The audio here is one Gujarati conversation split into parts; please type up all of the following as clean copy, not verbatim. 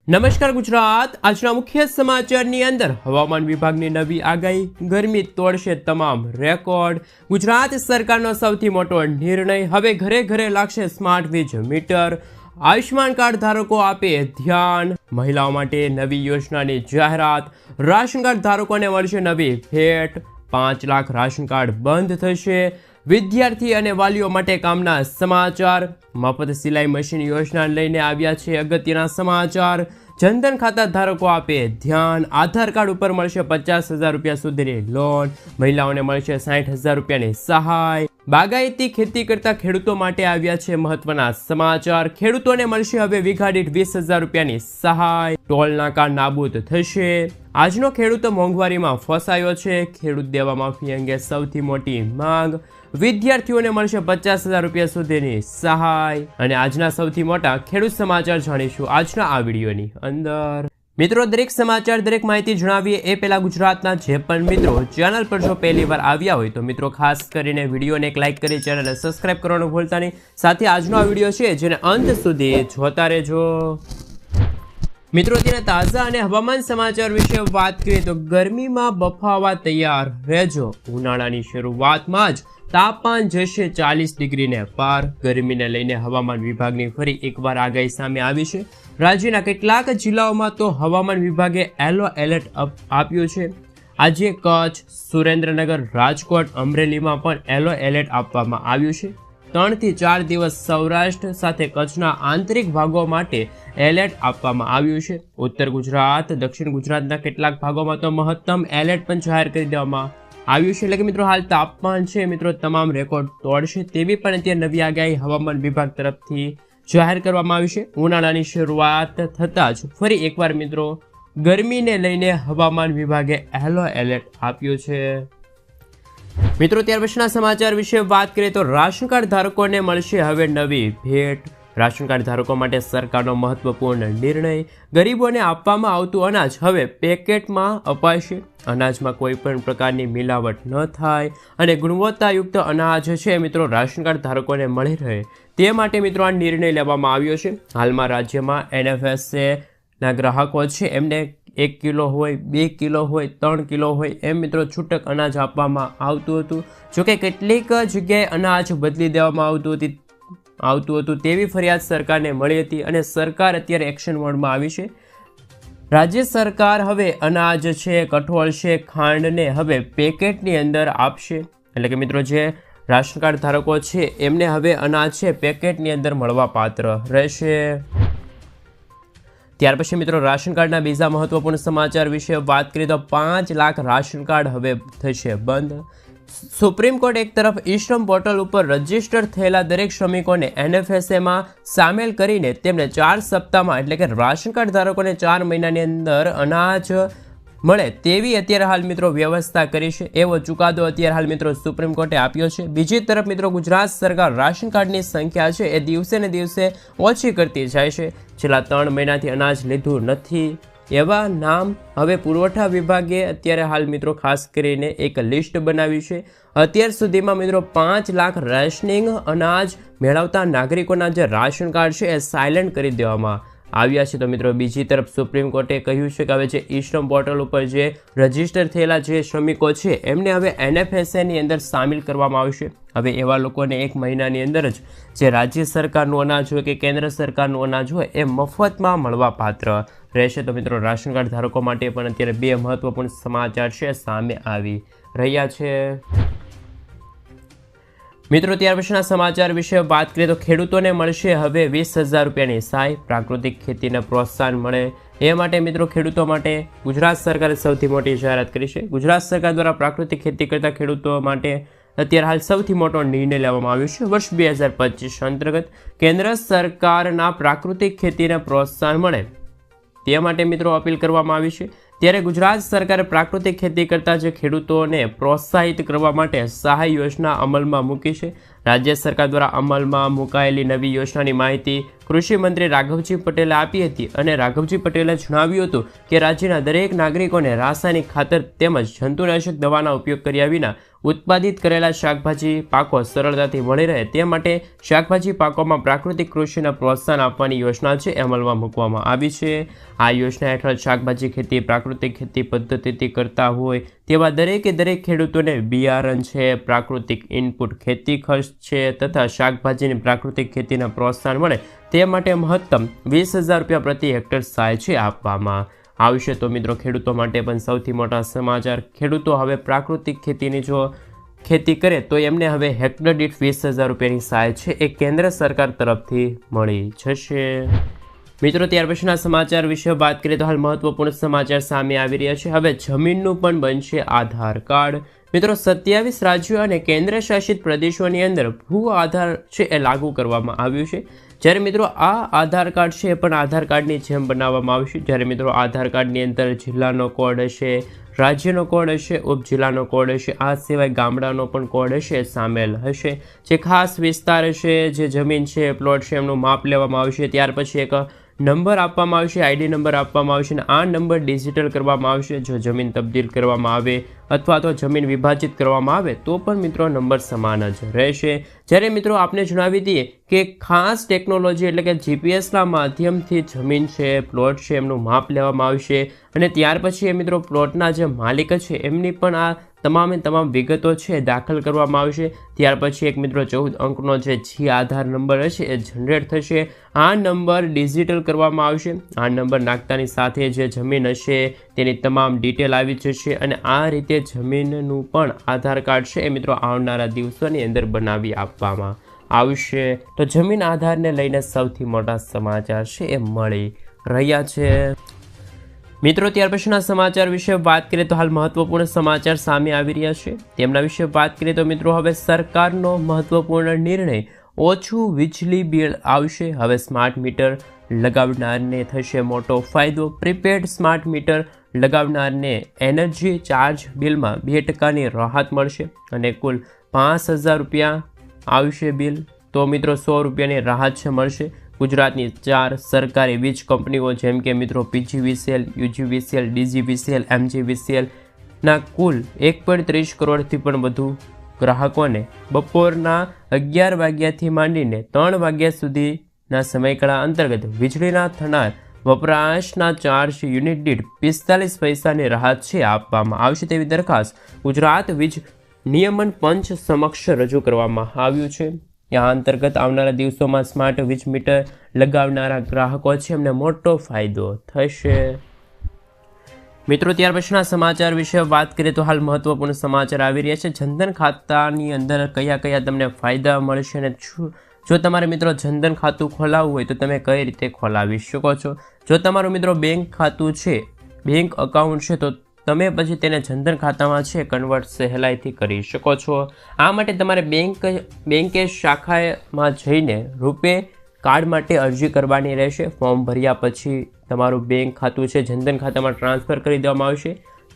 નમસ્કાર ગુજરાત। આજના મુખ્ય સમાચારની અંદર હવામાન વિભાગની નવી આગાહી, ગરમી તોડશે તમામ રેકોર્ડ। ગુજરાત સરકારનો સૌથી મોટો નિર્ણય, હવે ઘરે ઘરે લાગશે સ્માર્ટ વીજ મીટર। આયુષ્માન કાર્ડ ધારકો આપે ધ્યાન, મહિલાઓ માટે નવી યોજનાની જાહેરાત। રાશન કાર્ડ ધારકોને મળશે નવી ભેટ, 5 લાખ રાશન કાર્ડ બંધ થશે। વિદ્યાર્થી અને વાલીઓ માટે કામના સમાચાર, મફત સિલાઈ મશીન યોજના લઈને આવ્યા છે અગત્યના સમાચાર। જનધન ખાતા ધારકો આપે ધ્યાન, આધાર કાર્ડ ઉપર મળશે 50,000 રૂપિયા સુધીની લોન, મહિલાઓને મળશે 60,000 રૂપિયાની સહાય। બાગાયતી ખેતી કરતા ખેડૂતો માટે આવ્યા છે મહત્વના સમાચાર, ખેડૂતોને મળશે હવે વીઘા દીઠ 20,000 રૂપિયાની સહાય। ટોલ નાકા નાબૂદ થશે। આજનો ખેડૂત મોંઘવારીમાં ફસાયો છે, ખેડૂત દેવા માફી અંગે સૌથી મોટી માંગ, વિદ્યાર્થીઓને મળશે 50,000 રૂપિયા સુધીની સહાય। અને આજના સૌથી મોટા ખેડૂત સમાચાર જાણીશું આજના આ વિડીયોની અંદર। મિત્રો, દરેક સમાચાર, દરેક માહિતી જણાવીએ એ પહેલા ગુજરાતના જે પણ મિત્રો ચેનલ પર જો પહેલી વાર આવ્યા હોય તો મિત્રો ખાસ કરીને વિડીયોને એક લાઇક કરી ચેનલને સબસ્ક્રાઇબ કરવાનું ભૂલતા નહીં। સાથે આજનો આ વિડીયો છે જેને અંત સુધી જોતા રહેજો। મિત્રો, અત્યારે તાજા અને હવામાન સમાચાર વિશે વાત કરીએ તો ગરમીમાં બફાવા તૈયાર રહેજો। ઉનાળાની શરૂઆતમાં જ તાપમાન જશે 40 ડિગ્રીને પાર। ગરમીને લઈને હવામાન વિભાગની ફરી એકવાર આગાહી સામે આવી છે। રાજ્યના કેટલાક જિલ્લાઓમાં તો હવામાન વિભાગે યલો એલર્ટ આપ્યું છે। આજે કચ્છ, સુરેન્દ્રનગર, રાજકોટ, અમરેલીમાં પણ યલો એલર્ટ આપવામાં આવ્યું છે। 3 થી 4 દિવસ સૌરાષ્ટ્ર સાથે કચ્છના આંતરિક ભાગો માટે એલર્ટ આપવામાં આવ્યું છે। ઉત્તર ગુજરાત, દક્ષિણ ગુજરાતના કેટલાક ભાગોમાં તો મહત્તમ એલર્ટ પણ જાહેર કરી દેવામાં આવ્યું છે। એટલે કે મિત્રો હાલ તાપમાન છે મિત્રો તમામ રેકોર્ડ તોડશે તેવી પણ અત્યારે નવી આગાહી હવામાન વિભાગ તરફથી જાહેર કરવામાં આવી છે। ઉનાળાની શરૂઆત થતાં જ ફરી એકવાર મિત્રો ગરમીને લઈને હવામાન વિભાગે યલો એલર્ટ આપ્યું છે। મિત્રો, ત્યાર પછીના સમાચાર વિશે વાત કરીએ તો રાશન કાર્ડ ધારકોને મળશે હવે નવી ભેટ। રાશન કાર્ડ ધારકો માટે સરકારનો મહત્વપૂર્ણ નિર્ણય, ગરીબોને આપવામાં આવતું અનાજ હવે પેકેટમાં અપાશે। અનાજમાં કોઈ પણ પ્રકારની મિલાવટ ન થાય અને ગુણવત્તાયુક્ત અનાજ છે મિત્રો રાશન કાર્ડ ધારકોને મળી રહે તે માટે મિત્રો આ નિર્ણય લેવામાં આવ્યો છે। હાલમાં રાજ્યમાં NFSA ના ગ્રાહકો છે એમને 1 કિલો હોય, 2 કિલો હોય, 3 કિલો હોય એમ મિત્રો છૂટક અનાજ આપવામાં આવતું હતું। જોકે કેટલીક જગ્યાએ અનાજ બદલી દેવામાં આવતું હતું તેવી ફરિયાદ સરકારને મળી હતી અને સરકાર અત્યારે એક્શન મોડમાં આવી છે। રાજ્ય સરકાર હવે અનાજ છે, કઠોળ છે, ખાંડને હવે પેકેટની અંદર આપશે। એટલે કે મિત્રો જે રાશન કાર્ડ ધારકો છે એમને હવે અનાજ છે પેકેટની અંદર મળવા પાત્ર રહેશે। ત્યાર પછી મિત્રો રાશન કાર્ડના બીજા મહત્વપૂર્ણ સમાચાર વિશે વાત કરીએ તો 5 લાખ રાશન કાર્ડ હવે થશે બંધ। સુપ્રીમ કોર્ટ એક તરફ ઈ-શ્રમ પોર્ટલ ઉપર રજીસ્ટર થયેલા દરેક શ્રમિકોને NFSAમાં સામેલ કરીને તેમને 4 સપ્તાહમાં એટલે કે રાશન કાર્ડ ધારકોને 4 મહિનાની અંદર અનાજ મળે તેવી અત્યારે હાલ મિત્રો વ્યવસ્થા કરી છે। એવો ચુકાદો અત્યારે હાલ મિત્રો સુપ્રીમ કોર્ટે આપ્યો છે। બીજી તરફ મિત્રો ગુજરાત સરકાર રાશન કાર્ડની સંખ્યા છે એ દિવસે ને દિવસે ઓછી કરતી જાય છે। છેલ્લા 3 મહિનાથી અનાજ લીધું નથી એવા નામ હવે પુરવઠા વિભાગે અત્યારે હાલ મિત્રો ખાસ કરીને એક લિસ્ટ બનાવી છે। અત્યાર સુધીમાં મિત્રો 5 લાખ રેશનિંગ અનાજ મેળવતા નાગરિકોના જે રાશન કાર્ડ છે એ સાયલેન્ટ કરી દેવામાં આવ્યા છે। તો મિત્રો બીજી તરફ સુપ્રીમ કોર્ટે કહ્યું છે કે હવે જે ઈ-શ્રમ પોર્ટલ ઉપર જે રજીસ્ટર થયેલા જે શ્રમિકો છે એમને હવે NFSAની અંદર સામેલ કરવામાં આવશે। હવે એવા લોકોને 1 મહિનાની અંદર જ જે રાજ્ય સરકારનું અનાજ હોય કે કેન્દ્ર સરકારનું અનાજ હોય એ મફતમાં મળવા પાત્ર રહેશે। તો મિત્રો રાશન કાર્ડ ધારકો માટે પણ અત્યારે 2 મહત્વપૂર્ણ સમાચાર છે સામે આવી રહ્યા છે। મિત્રો, ત્યાર પછીના સમાચાર વિશે વાત કરીએ તો ખેડૂતોને મળશે હવે 20,000 રૂપિયાની સહાય। પ્રાકૃતિક ખેતીને પ્રોત્સાહન મળે એ માટે મિત્રો ખેડૂતો માટે ગુજરાત સરકારે સૌથી મોટી જાહેરાત કરી છે। ગુજરાત સરકાર દ્વારા પ્રાકૃતિક ખેતી કરતા ખેડૂતો માટે અત્યારે હાલ સૌથી મોટો નિર્ણય લેવામાં આવ્યો છે। વર્ષ 2025 અંતર્ગત કેન્દ્ર સરકારના પ્રાકૃતિક ખેતીને પ્રોત્સાહન મળે તે માટે મિત્રો અપીલ કરવામાં આવી છે। ત્યારે ગુજરાત સરકારે પ્રાકૃતિક ખેતી કરતા જે ખેડૂતોને પ્રોત્સાહિત કરવા માટે સહાય યોજના અમલમાં મૂકી છે। રાજ્ય સરકાર દ્વારા અમલમાં મુકાયેલી નવી યોજનાની માહિતી કૃષિ મંત્રી રાઘવજી પટેલે આપી હતી અને રાઘવજી પટેલે જણાવ્યું હતું કે રાજ્યના દરેક નાગરિકોને રાસાયણિક ખાતર તેમજ જંતુનાશક દવાના ઉપયોગ કર્યા વિના ઉત્પાદિત કરેલા શાકભાજી પાકો સરળતાથી મળી રહે તે માટે શાકભાજી પાકોમાં પ્રાકૃતિક કૃષિને પ્રોત્સાહન આપવાની યોજના છે એ અમલમાં મૂકવામાં આવી છે। આ યોજના હેઠળ શાકભાજી ખેતી પ્રાકૃતિક ખેતી પદ્ધતિથી કરતા હોય તેવા દરેક ખેડૂતોને બિયારણ છે, પ્રાકૃતિક ઇનપુટ ખેતી ખર્ચ છે તથા શાકભાજીની પ્રાકૃતિક ખેતીને પ્રોત્સાહન મળે તે માટે મહત્તમ 20,000 રૂપિયા પ્રતિ હેક્ટર સહાય છે આપવામાં આવશે। તો મિત્રો ખેડૂતો માટે પણ સૌથી મોટા સમાચાર, ખેડૂતો હવે પ્રાકૃતિક ખેતીની જો ખેતી કરે તો એમને હવે હેક્ટર દીઠ 20,000 રૂપિયાની સહાય છે એ કેન્દ્ર સરકાર તરફથી મળી જશે। મિત્રો ત્યાર પછીના સમાચાર વિશે વાત કરીએ તો હાલ મહત્વપૂર્ણ સમાચાર સામે આવી રહ્યા છે। હવે જમીનનું પણ બનશે આધાર કાર્ડ। મિત્રો 27 રાજ્યો અને કેન્દ્ર શાસિત પ્રદેશોની અંદર ભૂ આધાર છે એ લાગુ કરવામાં આવ્યું છે। જ્યારે મિત્રો આ આધાર કાર્ડ છે એ પણ આધાર કાર્ડની જેમ બનાવવામાં આવશે। જ્યારે મિત્રો આધાર કાર્ડની અંદર જિલ્લાનો કોડ હશે, રાજ્યનો કોડ હશે, ઉપજિલ્લાનો કોડ હશે, આ સિવાય ગામડાનો પણ કોડ હશે સામેલ હશે। જે ખાસ વિસ્તાર હશે, જે જમીન છે, પ્લોટ છે, એમનું માપ લેવામાં આવશે। ત્યાર પછી એક નંબર આપવામાં આવશે, આઈડી નંબર આપવામાં આવશે અને આ નંબર ડિજિટલ કરવામાં આવશે। જો જમીન તબદીલ કરવામાં આવે અથવા તો જમીન વિભાજિત કરવામાં આવે તો પણ મિત્રો નંબર સમાન જ રહેશે। જ્યારે મિત્રો આપને જણાવી દઈએ કે ખાસ ટેકનોલોજી એટલે કે જીપીએસના માધ્યમથી જમીન છે, પ્લોટ છે, એમનું માપ લેવામાં આવશે અને ત્યાર પછી એ મિત્રો પ્લોટના જે માલિક છે એમની પણ આ તમામ વિગતો છે દાખલ કરવામાં આવશે। ત્યાર પછી એક મિત્રો 14 અંકનો જે જી આધાર નંબર હશે એ જનરેટ થશે। આ નંબર ડિજિટલ કરવામાં આવશે। આ નંબર નાખતાની સાથે જે જમીન હશે તેની તમામ ડિટેલ આવી જશે અને આ રીતે જમીનનું પણ આધાર કાર્ડ છે એ મિત્રો આવનારા દિવસોની અંદર બનાવી આપવામાં આવશે। તો જમીન આધારને લઈને સૌથી મોટા સમાચાર છે એ મળી રહ્યા છે। મિત્રો ત્યાર પછીના સમાચાર વિશે વાત કરીએ તો હાલ મહત્વપૂર્ણ સમાચાર સામે આવી રહ્યા છે તેમના વિશે વાત કરીએ તો મિત્રો હવે સરકારનો મહત્વપૂર્ણ નિર્ણય, ઓછું વીજળી બિલ આવશે। હવે સ્માર્ટ મીટર લગાવનારને થશે મોટો ફાયદો। પ્રીપેડ સ્માર્ટ મીટર લગાવનારને એનર્જી ચાર્જ બિલમાં 2% રાહત મળશે અને કુલ 5,000 રૂપિયા આવશે બિલ। તો મિત્રો 100 રૂપિયાની રાહત છે મળશે। ગુજરાતની 4 સરકારી વીજ કંપનીઓ જેમ કે મિત્રો પીજીવીસીએલ, યુજીવીસીએલ, ડીજીવીસીએલ, એમજીવીસીએલ ના કુલ 1.30 કરોડથી પણ વધુ ગ્રાહકોને બપોરના 11 વાગ્યાથી માંડીને 3 વાગ્યા સુધીના સમયગાળા અંતર્ગત વીજળીના થનાર વપરાશના ચાર્જ યુનિટ દીઠ 45 પૈસાની રાહત છે આપવામાં આવશે તેવી દરખાસ્ત ગુજરાત વીજ નિયમન પંચ સમક્ષ રજૂ કરવામાં આવ્યું છે। આ અંતર્ગત આવનારા દિવસોમાં સ્માર્ટ વીજ મીટર લગાવનારા ગ્રાહકો છે એમને મોટો ફાયદો થશે। મિત્રો ત્યાર પછીના સમાચાર વિશે વાત કરીએ તો હાલ મહત્વપૂર્ણ સમાચાર આવી રહ્યા છે। જનધન ખાતાની અંદર કયા તમને ફાયદા મળશે અને જો તમારે મિત્રો જનધન ખાતું ખોલાવવું હોય તો તમે કઈ રીતે ખોલાવી શકો છો। જો તમારું મિત્રો બેંક ખાતું છે, બેંક એકાઉન્ટ છે તો તમે પછી તેને જનધન ખાતામાં છે કન્વર્ટ સહેલાઈથી કરી શકો છો। આ માટે તમારે બેંકે શાખામાં જઈને રૂપે કાર્ડ માટે અરજી કરવાની રહેશે। ફોર્મ ભર્યા પછી તમારું બેંક ખાતું છે જનધન ખાતામાં ટ્રાન્સફર કરી દેવામાં આવશે।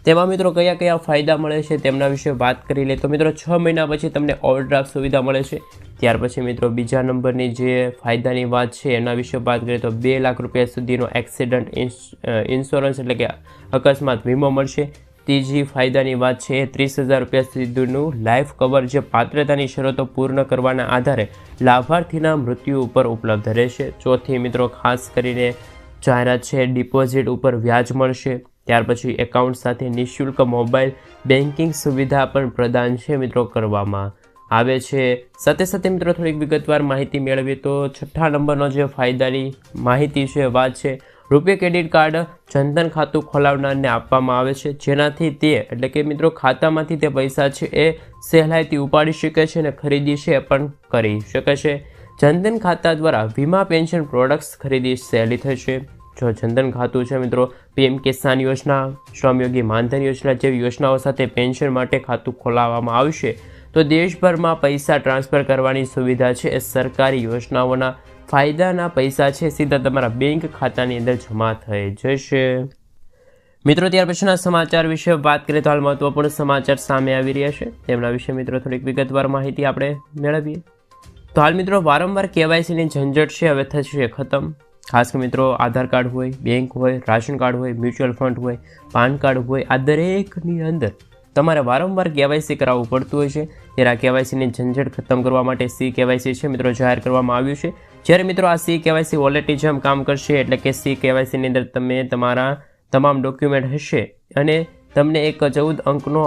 તેમાં મિત્રો કયા ફાયદા મળે છે તેમના વિશે વાત કરી લે તો મિત્રો 6 મહિના પછી તમને ઓવરડ્રાફ્ટ સુવિધા મળે છે। ત્યાર પછી મિત્રો બીજા નંબરની જે ફાયદાની વાત છે એના વિશે વાત કરીએ તો 2 લાખ રૂપિયા સુધીનો એક્સિડન્ટ ઇન્સ્યોરન્સ એટલે કે અકસ્માત વીમો મળશે। ત્રીજી ફાયદાની વાત છે 30,000 રૂપિયા સુધીનું લાઈફ કવર જે પાત્રતાની શરતો પૂર્ણ કરવાના આધારે લાભાર્થીના મૃત્યુ ઉપર ઉપલબ્ધ રહેશે। ચોથી મિત્રો ખાસ કરીને જાહેરાત છે ડિપોઝિટ ઉપર વ્યાજ મળશે। ત્યાર પછી એકાઉન્ટ સાથે નિઃશુલ્ક મોબાઈલ બેન્કિંગ સુવિધા પણ પ્રદાન છે મિત્રો કરવામાં આવે છે। સાથે મિત્રો થોડીક વિગતવાર માહિતી મેળવીએ તો 6થા નંબરનો જે ફાયદાની માહિતી છે વાત છે રૂપે ક્રેડિટ કાર્ડ જનધન ખાતું ખોલાવનારને આપવામાં આવે છે જેનાથી તે એટલે કે મિત્રો ખાતામાંથી તે પૈસા છે એ સહેલાઈથી ઉપાડી શકે છે અને ખરીદી છે પણ કરી શકે છે। જનધન ખાતા દ્વારા વીમા પેન્શન પ્રોડક્ટ્સ ખરીદી સહેલી થશે। જો જનધન ખાતું છે મિત્રો પીએમ કિસાન યોજના, શ્રમયોગી માનધન યોજના જેવી યોજનાઓ સાથે પેન્શન માટે ખાતું ખોલાવવામાં આવશે તો દેશભરમાં પૈસા ટ્રાન્સફર કરવાની સુવિધા છે એ સરકારી યોજનાઓના ફાયદાના પૈસા છે સીધા તમારા બેંક ખાતાની અંદર જમા થઈ જશે। મિત્રો ત્યાર પછીના સમાચાર વિશે વાત કરીએ તો હાલ મહત્વપૂર્ણ સમાચાર સામે આવી રહ્યા છે તેમના વિશે મિત્રો થોડીક વિગતવાર માહિતી આપણે મેળવીએ તો હાલ મિત્રો વારંવાર કેવાયસીની ઝંઝટ છે હવે થશે ખતમ। ખાસ મિત્રો આધાર કાર્ડ હોય, બેંક હોય, રાશન કાર્ડ હોય, મ્યુચ્યુઅલ ફંડ હોય, પાન કાર્ડ હોય, આ દરેકની અંદર તમારે વારંવાર KYC કરાવવું પડતું હોય છે, ત્યારે આ KYCની ઝંઝટ ખતમ કરવા માટે CKYC છે મિત્રો જાહેર કરવામાં આવ્યું છે। જ્યારે મિત્રો આ CKYC વોલેટની જેમ કામ કરશે, એટલે કે CKYCની અંદર તમે તમારા તમામ ડોક્યુમેન્ટ હશે અને તમને એક 14 અંકનો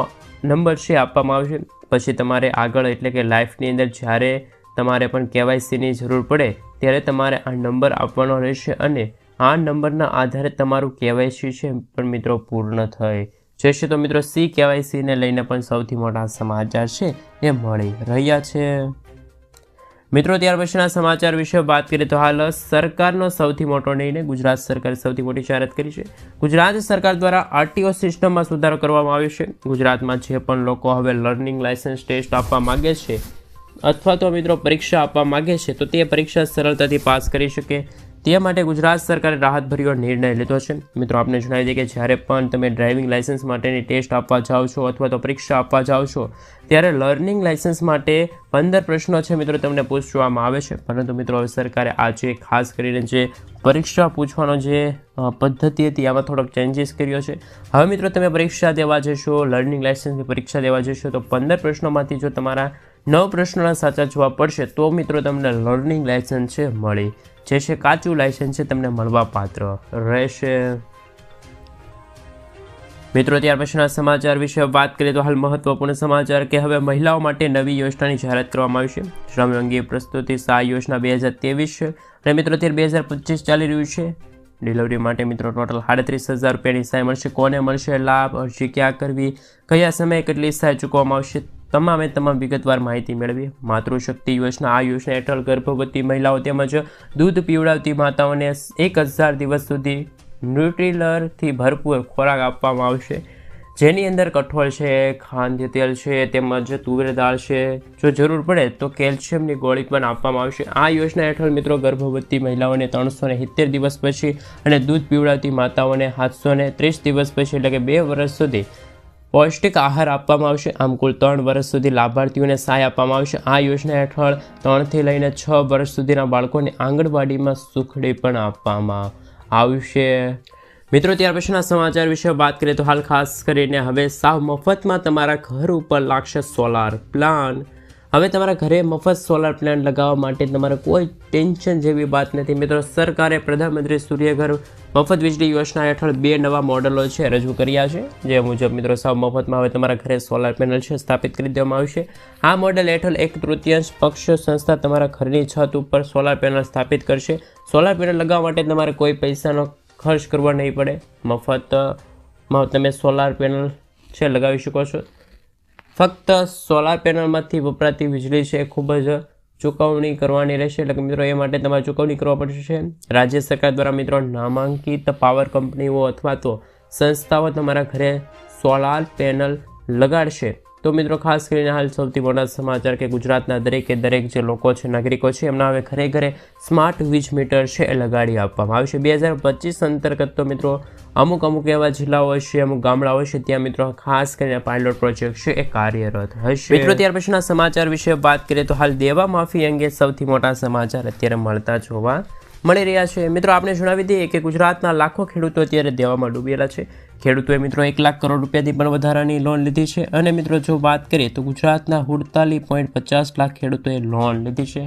નંબર છે આપવામાં આવશે। પછી તમારે આગળ એટલે કે લાઈફની અંદર જ્યારે તમારે પણ KYCની જરૂર પડે ત્યારે તમારે આ નંબર આપવાનો રહેશે અને આ નંબરના આધારે તમારું KYC છે પણ મિત્રો પૂર્ણ થઈ જશે। તો મિત્રો CKYCને લઈને પણ સૌથી મોટા સમાચાર છે એ મળી રહ્યા છે। મિત્રો ત્યાર પછીના સમાચાર વિશે વાત કરીએ તો હાલ સરકારનો સૌથી મોટો નિર્ણય, ગુજરાત સરકારે સૌથી મોટી જાહેરાત કરી છે। ગુજરાત સરકાર દ્વારા RTO સિસ્ટમમાં સુધારો કરવામાં આવ્યો છે। ગુજરાતમાં જે પણ લોકો હવે લર્નિંગ લાયસન્સ ટેસ્ટ આપવા માગે છે અથવા તો મિત્રો પરીક્ષા આપવા માગે છે તો તે પરીક્ષા સરળતાથી પાસ કરી શકે તે માટે ગુજરાત સરકારે રાહતભર્યો નિર્ણય લીધો છે। મિત્રો આપને જણાવી દઈએ કે જ્યારે પણ તમે ડ્રાઇવિંગ લાયસન્સ માટેની ટેસ્ટ આપવા જાઓ છો અથવા તો પરીક્ષા આપવા જાઓ છો ત્યારે લર્નિંગ લાયસન્સ માટે 15 પ્રશ્નો છે મિત્રો તમને પૂછવામાં આવે છે। પરંતુ મિત્રો હવે સરકારે આજે ખાસ કરીને જે પરીક્ષા પૂછવાનો જે પદ્ધતિ હતી આમાં થોડોક ચેન્જીસ કર્યો છે। હવે મિત્રો તમે પરીક્ષા દેવા જશો, લર્નિંગ લાયસન્સની પરીક્ષા દેવા જશો તો 15 પ્રશ્નોમાંથી જો તમારા 9 પ્રશ્નોના સાચા જવાબ પડશે તો મિત્રો તમને લર્નિંગ લાયસન્સ છે મળી જશે, કાચું લાયસન્સ છે તમને મળવા પાત્ર રહેશે। મિત્રો ત્યાર પછીના સમાચાર વિશે વાત કરીએ તો હાલ મહત્વપૂર્ણ સમાચાર કે હવે મહિલાઓ માટે નવી યોજનાની જાહેરાત કરવામાં આવી છે। શ્રમ અંગે પ્રસ્તુતિ સહાય યોજના 2023 છે અને મિત્રો 2025 ચાલી રહ્યું છે। ડિલિવરી માટે મિત્રો ટોટલ 38,000 રૂપિયાની સહાય મળશે। કોને મળશે લાભ, અરજી ક્યાં કરવી, કયા સમયે કેટલી સહાય ચૂકવવામાં આવશે, તમામ વિગતવાર માહિતી મેળવી। માતૃશક્તિ યોજના, આ યોજના હેઠળ ગર્ભવતી મહિલાઓ તેમજ દૂધ પીવડાવતી માતાઓને 1,000 દિવસ સુધી ન્યુટ્રીલરથી ભરપૂર ખોરાક આપવામાં આવશે, જેની અંદર કઠોળ છે, ખાદ્ય તેલ છે તેમજ તુવેર દાળ છે, જો જરૂર પડે તો કેલ્શિયમની ગોળી પણ આપવામાં આવશે। આ યોજના હેઠળ મિત્રો ગર્ભવતી મહિલાઓને 370 દિવસ પછી અને દૂધ પીવડાવતી માતાઓને 730 દિવસ પછી એટલે કે 2 વર્ષ સુધી પૌષ્ટિક આહાર આપવામાં આવશે। આમ કુલ 3 વર્ષ સુધી લાભાર્થીઓને સહાય આપવામાં આવશે। આ યોજના હેઠળ 3 થી લઈને 6 વર્ષ સુધીના બાળકોને આંગણવાડીમાં સુખડી પણ આપવામાં આવશે। મિત્રો ત્યાર પછીના સમાચાર વિશે વાત કરીએ તો હાલ ખાસ કરીને હવે સાવ મફતમાં તમારા ઘર ઉપર લાગશે સોલાર પ્લાન। હવે તમારા ઘરે મફત સોલાર પ્લાન લગાવવા માટે તમારે કોઈ ટેન્શન જેવી વાત નથી મિત્રો। સરકારે પ્રધાનમંત્રી સૂર્યઘર મફત વીજળી યોજના હેઠળ 2 નવા મોડલો છે રજૂ કર્યા છે, જે મુજબ મિત્રો સાવ મફતમાં હવે તમારા ઘરે સોલાર પેનલ છે સ્થાપિત કરી દેવામાં આવશે। આ મોડલ હેઠળ 1/3 પક્ષ સંસ્થા તમારા ઘરની છત ઉપર સોલાર પેનલ સ્થાપિત કરશે। સોલાર પેનલ લગાવવા માટે તમારે કોઈ પૈસાનો ખર્ચ કરવા નહીં પડે, મફતમાં તમે સોલાર પેનલ છે લગાવી શકો છો। ફક્ત સોલાર પેનલમાંથી વપરાતી વીજળી છે ખૂબ જ ચૂકવણી કરવાની રહેશે, એટલે કે મિત્રો એ માટે તમારે ચૂકવણી કરવા પડશે। રાજ્ય સરકાર દ્વારા મિત્રો નામાંકિત પાવર કંપનીઓ અથવા તો સંસ્થાઓ તમારા ઘરે સોલાર પેનલ લગાડશે। તો મિત્રો ખાસ કરીને હાલ સૌથી મોટા સમાચાર કે ગુજરાતના દરેક જે લોકો છે, નાગરિકો છે, એમના હવે ઘરે ઘરે સ્માર્ટ વીજ મીટર છે એ લગાડી આપવામાં આવશે। 2025 અંતર્ગત તો મિત્રો અમુક એવા જિલ્લાઓ હશે, અમુક ગામડાઓ હશે ત્યાં મિત્રો ખાસ કરીને પાયલોટ પ્રોજેક્ટ છે એ કાર્યરત હશે। મિત્રો ત્યાર પછીના સમાચાર વિશે વાત કરીએ તો હાલ દેવા માફી અંગે સૌથી મોટા સમાચાર અત્યારે મળતા જોવા મળી રહ્યા છે। મિત્રો આપણે જણાવી દઈએ કે ગુજરાતના લાખો ખેડૂતો અત્યારે દેવામાં ડૂબેલા છે। ખેડૂતોએ મિત્રો 1 લાખ કરોડ રૂપિયાથી પણ વધારાની લોન લીધી છે અને મિત્રો જો વાત કરીએ તો ગુજરાતના 48.50 લાખ ખેડૂતોએ લોન લીધી છે।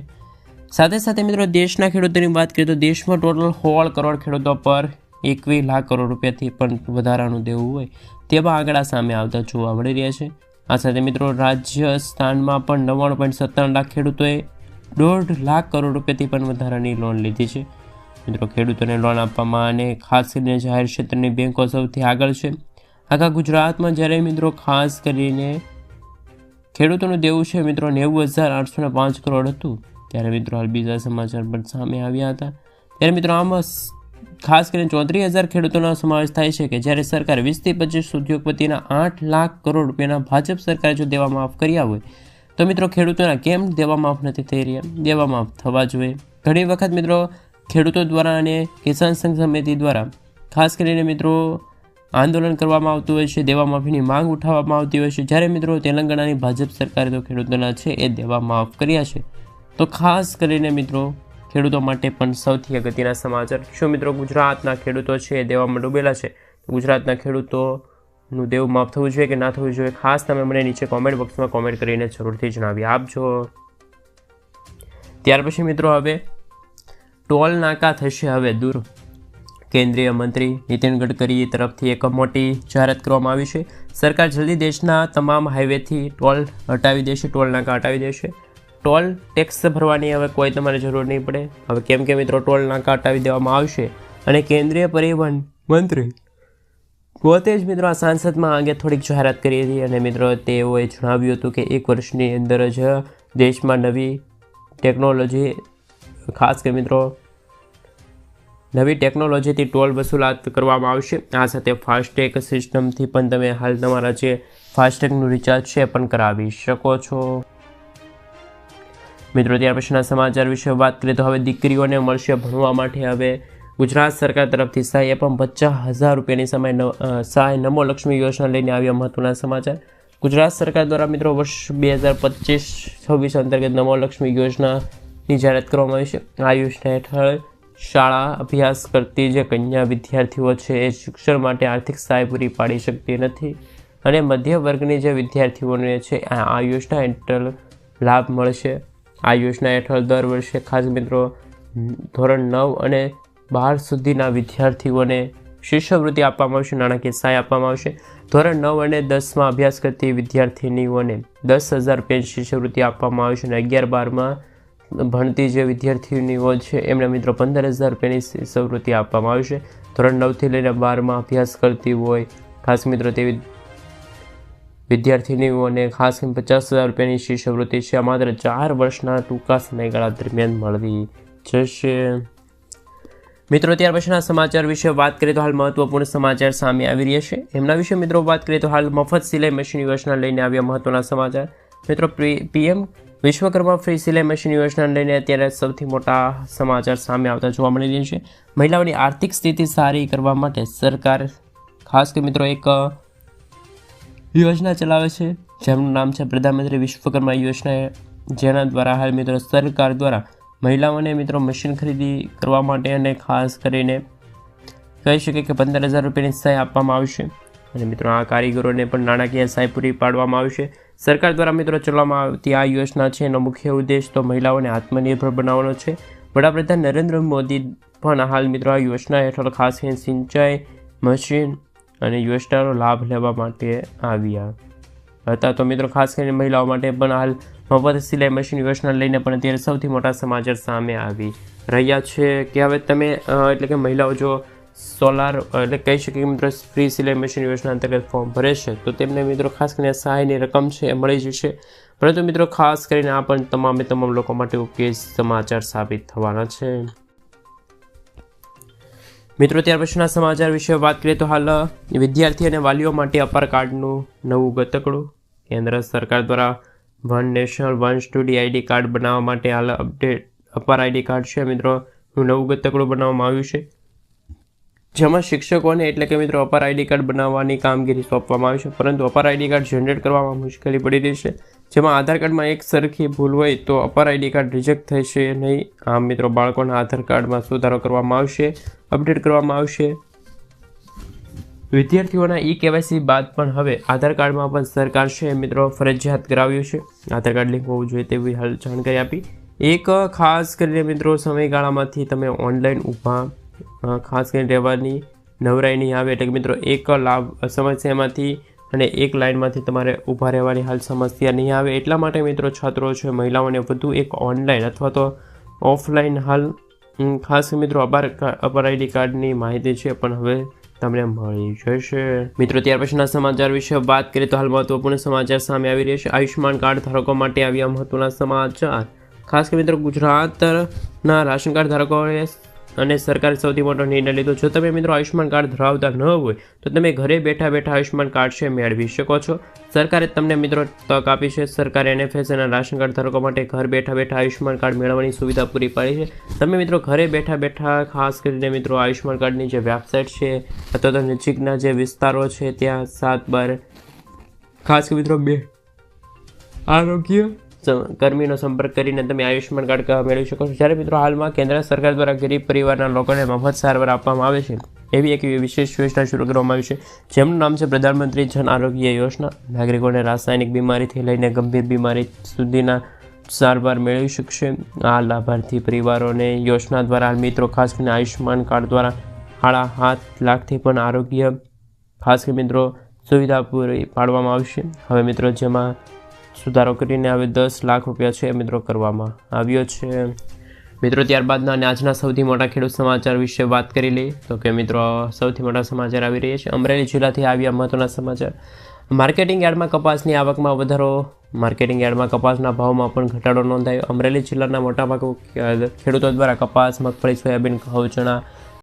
સાથે મિત્રો દેશના ખેડૂતોની વાત કરીએ તો દેશમાં ટોટલ 16 કરોડ ખેડૂતો પર 21 લાખ કરોડ રૂપિયાથી પણ વધારાનું દેવું હોય તેવા આંકડા સામે આવતા જોવા મળી રહ્યા છે। આ સાથે મિત્રો રાજસ્થાનમાં પણ 99.57 લાખ ખેડૂતોએ 1.5 લાખ કરોડ રૂપિયાથી પણ વધારાની લોન લીધી છે। મિત્રો ખેડૂતોને લોન આપવામાં અને ખાસ કરીને જાહેર ક્ષેત્રની બેન્કો સૌથી આગળ છે આખા ગુજરાતમાં। જ્યારે મિત્રો ખાસ કરીને ખેડૂતોનું દેવું છે મિત્રો 90,805 કરોડ હતું, ત્યારે મિત્રો હાલ બીજા સમાચાર પણ સામે આવ્યા હતા। ત્યારે મિત્રો આમાં ખાસ કરીને 34,000 ખેડૂતોનો સમાવેશ થાય છે કે જ્યારે સરકાર 20 થી 25 ઉદ્યોગપતિના 8 લાખ કરોડ રૂપિયાના ભાજપ સરકારે જો દેવા માફ કર્યા હોય તો મિત્રો ખેડૂતોના કેમ દેવા માફ નથી થઈ રહ્યા? દેવા માફ થવા જોઈએ। ઘણી વખત મિત્રો ખેડૂતો દ્વારા અને કિસાન સંઘ સમિતિ દ્વારા ખાસ કરીને મિત્રો આંદોલન કરવામાં આવતું હોય છે, દેવા માફીની માંગ ઉઠાવવામાં આવતી હોય છે। જ્યારે મિત્રો તેલંગાણાની ભાજપ સરકારે તો ખેડૂતોના છે એ દેવા માફ કર્યા છે। તો ખાસ કરીને મિત્રો ખેડૂતો માટે પણ સૌથી અગત્યના સમાચાર, શું મિત્રો ગુજરાતના ખેડૂતો છે એ દેવામાં ડૂબેલા છે? ગુજરાતના ખેડૂતો નું દેવું માફ થવું જોઈએ કે ના થવું જોઈએ, ખાસ તમે મને નીચે કોમેન્ટ બોક્સમાં કોમેન્ટ કરીને જરૂરથી જણાવી આપજો. ત્યાર પછી મિત્રો હવે ટોલ નાકા થશે હવે દૂર. કેન્દ્રીય મંત્રી નીતિન ગડકરી તરફથી એક મોટી જાહેરાત કરવામાં આવી છે. સરકાર જલ્દી દેશના તમામ હાઈવેથી ટોલ હટાવી દેશે, ટોલ નાકા હટાવી દેશે. ટોલ ટેક્સ ભરવાની હવે કોઈ તમારે જરૂર નહીં પડે. હવે કેમ કે મિત્રો ટોલ નાકા હટાવી દેવામાં આવશે અને કેન્દ્રીય પરિવહન મંત્રી પોતે જ મિત્રો આ સાંસદમાં આગે થોડીક જાહેરાત કરી હતી અને મિત્રો તેઓએ જણાવ્યું હતું કે 1 વર્ષની અંદર જ દેશમાં નવી ટેકનોલોજી, ખાસ કરી મિત્રો નવી ટેકનોલોજીથી ટોલ વસૂલાત કરવામાં આવશે. આ સાથે ફાસ્ટેગ સિસ્ટમથી પણ તમે હાલ તમારા જે ફાસ્ટેગનું રિચાર્જ છે પણ કરાવી શકો છો. મિત્રો ત્યાર પછીના સમાચાર વિશે વાત કરીએ તો હવે દીકરીઓને મળશે ભણવા માટે હવે ગુજરાત સરકાર તરફથી સહાય, એ પણ 50,000 રૂપિયાની સહાય નમો લક્ષ્મી યોજના લઈને આવ્યા મહત્વના સમાચાર. ગુજરાત સરકાર દ્વારા મિત્રો વર્ષ 2025-26 અંતર્ગત નમો લક્ષ્મી યોજનાની જાહેરાત કરવામાં આવી છે. આ યોજના હેઠળ શાળા અભ્યાસ કરતી જે કન્યા વિદ્યાર્થીઓ છે એ શિક્ષણ માટે આર્થિક સહાય પૂરી પાડી શકતી નથી અને મધ્ય વર્ગની જે વિદ્યાર્થીઓને છે આ યોજના હેઠળ લાભ મળશે. આ યોજના હેઠળ દર વર્ષે ખાસ મિત્રો ધોરણ 9 અને 12 સુધીના વિદ્યાર્થીઓને શિષ્યવૃત્તિ આપવામાં આવશે, નાણાકીય સહાય આપવામાં આવશે. ધોરણ 9 અને 10માં અભ્યાસ કરતી વિદ્યાર્થીનીઓને 10,000 રૂપિયાની શિષ્યવૃત્તિ આપવામાં આવશે અને 11-12માં ભણતી જે વિદ્યાર્થીનીઓ છે એમને મિત્રો 15,000 રૂપિયાની શિષ્યવૃત્તિ આપવામાં આવશે. ધોરણ 9થી લઈને 12માં અભ્યાસ કરતી હોય ખાસ મિત્રો તેવી વિદ્યાર્થીનીઓને ખાસ 50,000 રૂપિયાની શિષ્યવૃત્તિ છે માત્ર 4 વર્ષના ટૂંકા સમયગાળા દરમિયાન મળવી જશે. મિત્રો ત્યાર પછીના સમાચાર વિશે વાત કરીએ તો હાલ મહત્વપૂર્ણ સમાચાર સામે આવી રહ્યા છે. એમના વિશે મિત્રો વાત કરીએ તો હાલ મફત સિલાઈ મશીન યોજના લઈને આવ્યા મહત્વના સમાચાર. મિત્રો પીએમ વિશ્વકર્મા ફ્રી સિલાઈ મશીન યોજના લઈને અત્યારે સૌથી મોટા સમાચાર સામે આવતા જોવા મળી રહ્યા છે. મહિલાઓની આર્થિક સ્થિતિ સારી કરવા માટે સરકાર ખાસ કે મિત્રો એક યોજના ચલાવે છે જેમનું નામ છે પ્રધાનમંત્રી વિશ્વકર્મા યોજના, જેના દ્વારા હાલ મિત્રો સરકાર દ્વારા મહિલાઓને મિત્રો મશીન ખરીદી કરવા માટે અને ખાસ કરીને કહી શકે કે 15,000 રૂપિયાની સહાય આપવામાં આવશે અને મિત્રો આ કારીગરોને પણ નાણાકીય સહાય પૂરી પાડવામાં આવશે. સરકાર દ્વારા મિત્રો ચલાવવામાં આવતી આ યોજના છે એનો મુખ્ય ઉદ્દેશ તો મહિલાઓને આત્મનિર્ભર બનાવવાનો છે. વડાપ્રધાન નરેન્દ્ર મોદી પણ હાલ મિત્રો આ યોજના હેઠળ ખાસ કરીને સિંચાઈ મશીન અને યોજનાનો લાભ લેવા માટે આવ્યા હતા. તો મિત્રો ખાસ કરીને મહિલાઓ માટે પણ હાલ મફત સિલાઈ મશીન યોજના લઈને પણ અત્યારે સૌથી મોટા સમાચાર સામે આવી રહ્યા છે કે હવે તમે એટલે કે મહિલાઓ જો સોલાર એટલે કહી શકીએ કે મિત્રો ફ્રી સિલાઈ મશીન યોજના અંતર્ગત ફોર્મ ભરે છે તો તેમને મિત્રો ખાસ કરીને સહાયની રકમ છે એ મળી જશે. પરંતુ મિત્રો ખાસ કરીને આ પણ તમામ લોકો માટે ઉપયોગી સમાચાર સાબિત થવાના છે. મિત્રો ત્યાર પછીના સમાચાર વિશે વાત કરીએ તો હાલ વિદ્યાર્થી અને વાલીઓ માટે અપાર કાર્ડનું નવું ગતકડું. કેન્દ્ર સરકાર દ્વારા one national one study ID card બનાવવા માટે હાલ અપડેટ અપાર આઈડી કાર્ડ છે મિત્રો નવું ગતકડું બનાવવામાં આવ્યું છે, જેમાં શિક્ષકોને એટલે કે મિત્રો અપાર આઈડી કાર્ડ બનાવવાની કામગીરી સોંપવામાં આવી છે. પરંતુ અપાર આઈડી કાર્ડ જનરેટ કરવામાં મુશ્કેલી પડી રહી છે, જેમાં આધાર કાર્ડમાં એક સરખી ભૂલ હોય તો અપાર આઈડી કાર્ડ રિજેક્ટ થશે નહીં. આમ મિત્રો બાળકોના આધાર કાર્ડમાં સુધારો કરવામાં આવશે, અપડેટ કરવામાં આવશે. વિદ્યાર્થીઓના KYC બાદ પણ હવે આધાર કાર્ડમાં પણ સરકાર છે મિત્રો ફરજિયાત કરાવ્યું છે. આધાર કાર્ડ લિંક હોવું જોઈએ તેવી હાલ જાણકારી આપી. એક ખાસ કરીને મિત્રો સમયગાળામાંથી તમે ઓનલાઈન ઊભા ખાસ કરીને રહેવાની નવરાઈ નહીં આવે, એટલે કે મિત્રો એક લાભ સમસ્યામાંથી અને એક લાઇનમાંથી તમારે ઊભા રહેવાની હાલ સમસ્યા નહીં આવે. એટલા માટે મિત્રો છાત્રો છે મહિલાઓને વધુ એક ઓનલાઈન અથવા તો ઓફલાઈન હાલ ખાસ મિત્રો અપાર આઈડી કાર્ડની માહિતી છે પણ હવે તમને મળી જશે. મિત્રો ત્યાર પછીના સમાચાર વિશે વાત કરીએ તો હાલ મહત્વપૂર્ણ સમાચાર સામે આવી રહ્યા છે. આયુષ્યમાન કાર્ડ ધારકો માટે આવ્યા મહત્વના સમાચાર. ખાસ કરીને મિત્રો ગુજરાતના રાશન કાર્ડ ધારકોએ અને સરકારે સૌથી મોટો નિર્ણય લીધો. જો તમે મિત્રો આયુષ્યમાન કાર્ડ ધરાવતા ન હોય તો તમે ઘરે બેઠા આયુષ્યમાન કાર્ડ છે મેળવી શકો છો. સરકારે તમને મિત્રો તક આપી છે. સરકારે NFS અને રાશન કાર્ડ ધારકો માટે ઘર બેઠા આયુષ્યમાન કાર્ડ મેળવવાની સુવિધા પૂરી પાડી છે. તમે મિત્રો ઘરે બેઠા ખાસ કરીને મિત્રો આયુષ્યમાન કાર્ડની જે વેબસાઇટ છે અથવા તો નજીકના જે વિસ્તારો છે ત્યાં 7/12 ખાસ કરીને મિત્રો 2 આરોગ્ય કર્મીનો સંપર્ક કરીને તમે આયુષ્યમાન કાર્ડ મેળવી શકો છો. જ્યારે મિત્રો હાલમાં કેન્દ્ર સરકાર દ્વારા ગરીબ પરિવારના લોકોને મફત સારવાર આપવામાં આવે છે. એવી એક વિશેષ યોજના શરૂ કરવામાં આવી છે, જેમનું નામ છે પ્રધાનમંત્રી જન આરોગ્ય યોજના. નાગરિકોને રાસાયણિક બીમારીથી લઈને ગંભીર બીમારી સુધીના સારવાર મેળવી શકશે. આ લાભાર્થી પરિવારોને યોજના દ્વારા મિત્રો ખાસ કરીને આયુષ્યમાન કાર્ડ દ્વારા 7.5 લાખથી પણ આરોગ્ય ખાસ કરીને મિત્રો સુવિધા પૂરી પાડવામાં આવશે. હવે મિત્રો જેમાં સુધારો કરીને હવે 10 લાખ રૂપિયા છે મિત્રો કરવામાં આવ્યો છે. મિત્રો ત્યારબાદના અને આજના સૌથી મોટા ખેડૂત સમાચાર વિશે વાત કરી લઈએ તો કે મિત્રો સૌથી મોટા સમાચાર આવી રહ્યા છે અમરેલી જિલ્લાથી આવ્યા મહત્વના સમાચાર. માર્કેટિંગ યાર્ડમાં કપાસની આવકમાં વધારો. માર્કેટિંગ યાર્ડમાં કપાસના ભાવમાં પણ ઘટાડો નોંધાયો. અમરેલી જિલ્લાના મોટાભાગે ખેડૂતો દ્વારા કપાસ, મગફળી, સોયાબીન, ઘઉં, ચણા,